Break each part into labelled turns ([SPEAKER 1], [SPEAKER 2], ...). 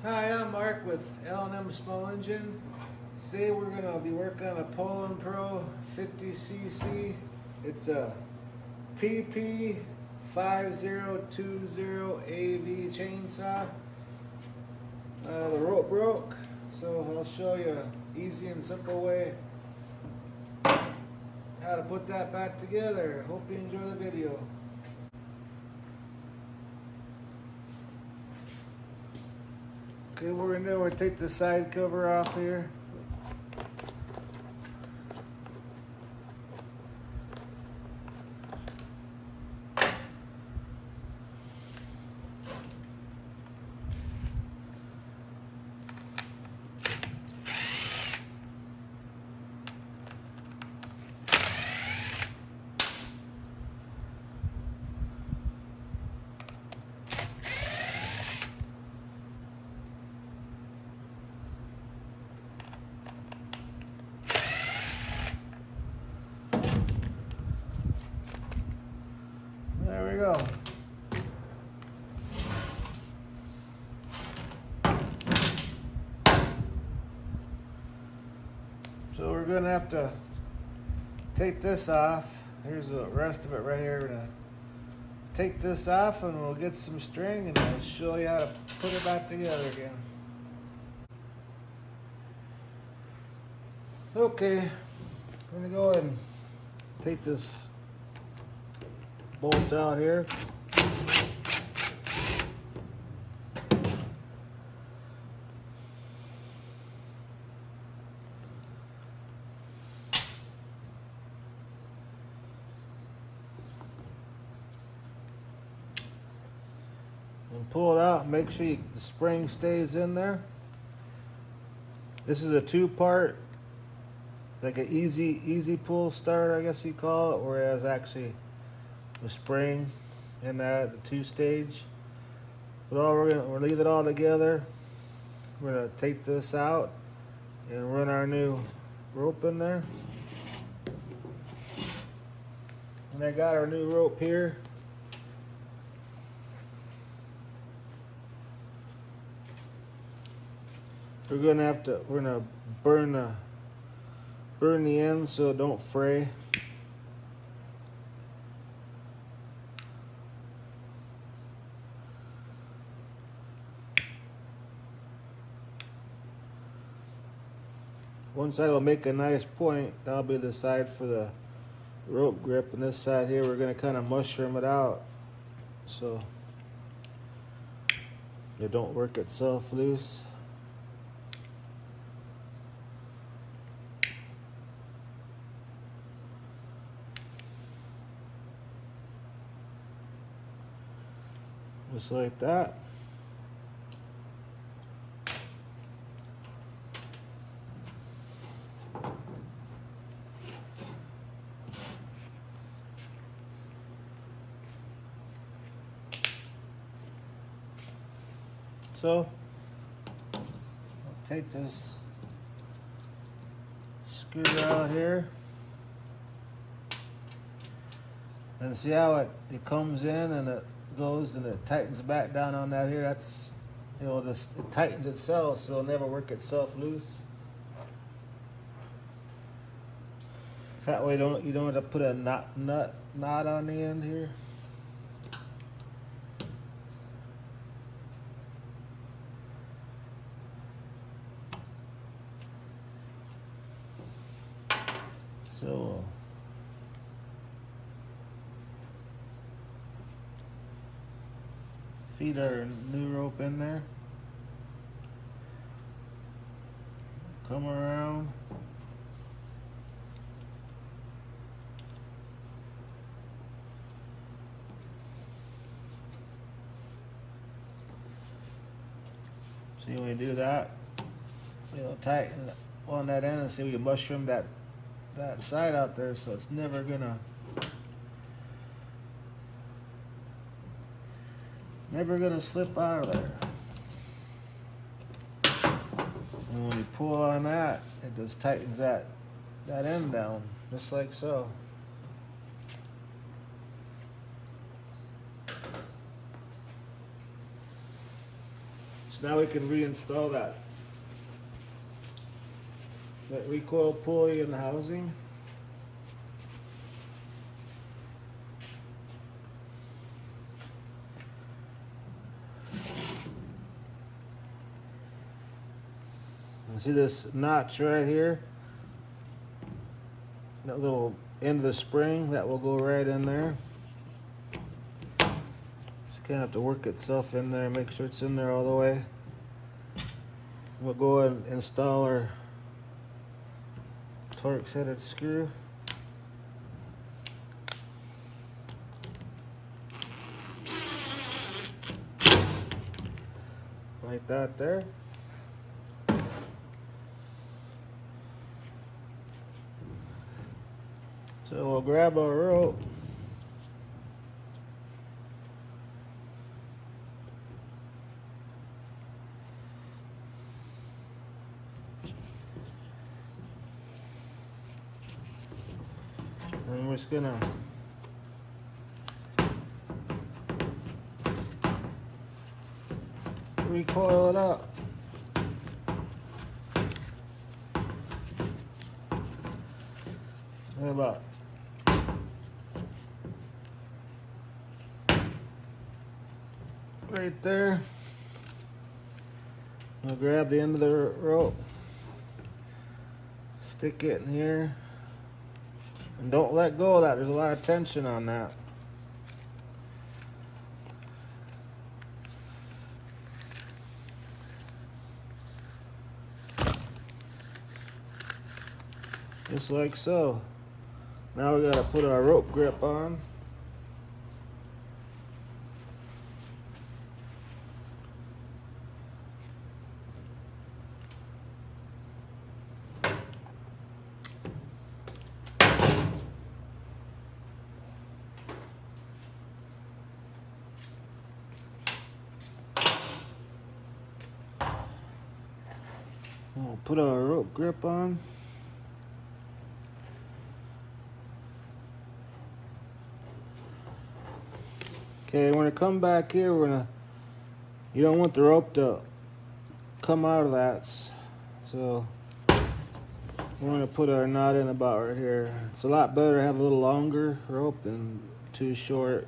[SPEAKER 1] Hi, I'm Mark with L&M Small Engine. Today we're going to be working on a Poulan Pro 50cc. It's a PP5020AV chainsaw. The rope broke, so I'll show you an easy and simple way how to put that back together. Hope you enjoy the video. Okay, what we're going to do, we're going to take the side cover off here. There we go. So we're going to have to take this off. Here's the rest of it right here. We're going to take this off and we'll get some string and I'll show you how to put it back together again. Okay, I'm going to go ahead and take this bolt out here. And pull it out and make sure the spring stays in there. This is a two-part, like an easy pull start, I guess you call it, whereas actually the spring in that, the two-stage. But we'll leave it all together. We're gonna take this out and run our new rope in there. And I got our new rope here. We're gonna burn the ends so it don't fray. One side will make a nice point. That'll be the side for the rope grip, and this side here we're gonna kind of mushroom it out so it don't work itself loose. Just like that. So, I'll take this screw out here and see how it comes in and it goes and it tightens back down on that here. That's, it tightens itself, so it'll never work itself loose. That way you don't have to put a knot on the end here. So feed our new rope in there. Come around. See, when we do that, tighten on that end and see we can mushroom that side out there, so it's never gonna slip out of there. And when you pull on that, it just tightens that end down, just like so. now we can reinstall that recoil pulley in the housing. See this notch right here? That little end of the spring, that will go right in there. Just kind of have to work itself in there, make sure it's in there all the way. We'll go and install our Torx headed screw. Like that there. So we'll grab our rope. And we're just gonna recoil it up. About right there. I'll grab the end of the rope, stick it in here, and don't let go of that. There's a lot of tension on that. Just like so. Now we gotta put our rope grip on. We'll put our rope grip on. Okay, we're gonna come back here. You don't want the rope to come out of that, so we're gonna put our knot in about right here. It's a lot better to have a little longer rope than too short.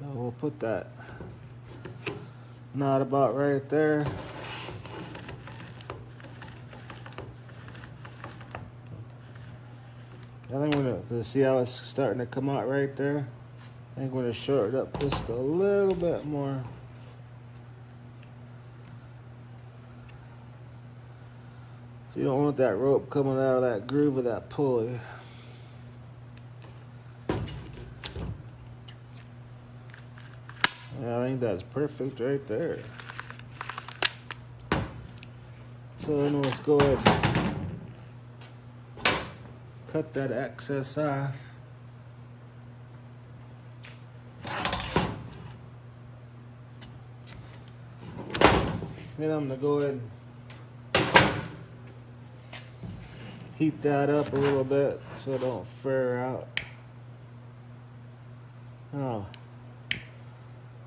[SPEAKER 1] So we'll put that knot about right there. I think we're gonna see how it's starting to come out right there. I think we're gonna shorten it up just a little bit more. So you don't want that rope coming out of that groove of that pulley. Yeah, I think that's perfect right there. So then let's go ahead and cut that excess off. Then I'm gonna go ahead and heat that up a little bit so it don't flare out. Oh,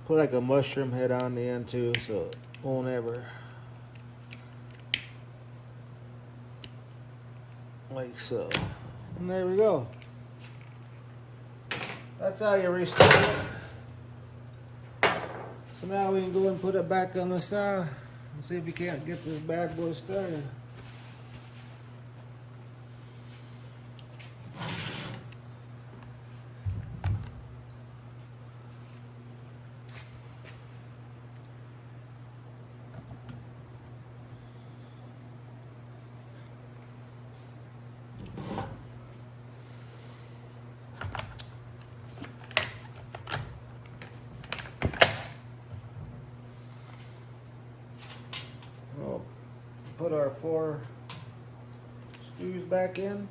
[SPEAKER 1] put like a mushroom head on the end too, so it won't ever. Like so. And there we go. That's how you restart it. So now we can go and put it back on the side and see if we can't get this bad boy started. Put our 4 screws back in.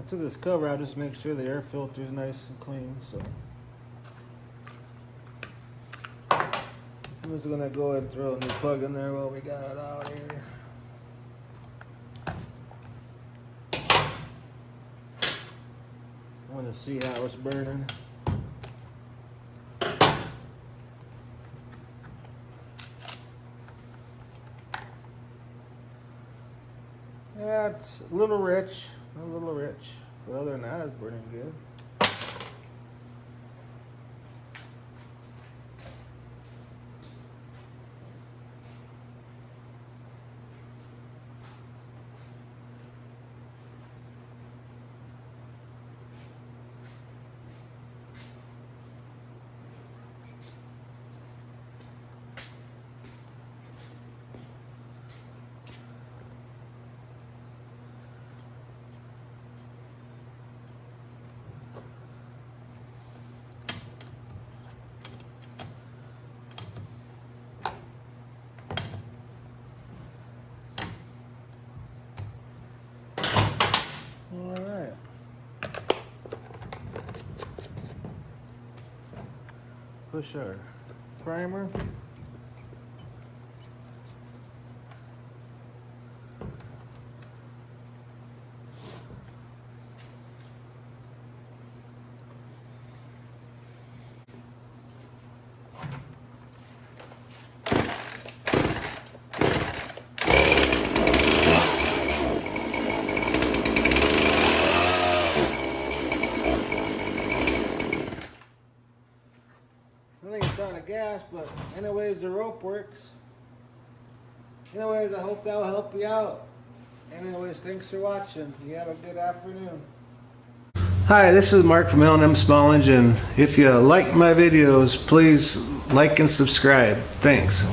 [SPEAKER 1] took this cover out just to make sure the air filter is nice and clean. So I'm just gonna go ahead and throw a new plug in there while we got it out here. I want to see how it's burning. Yeah, it's a little rich, but other than that, it's burning good. Alright. Push our primer. I think it's on a gas, but anyways, the rope works. Anyways, I hope that will help you out. Anyways, thanks for watching. You have a good afternoon. Hi, this is Mark from L&M Smallenge, and if you like my videos, please like and subscribe. Thanks.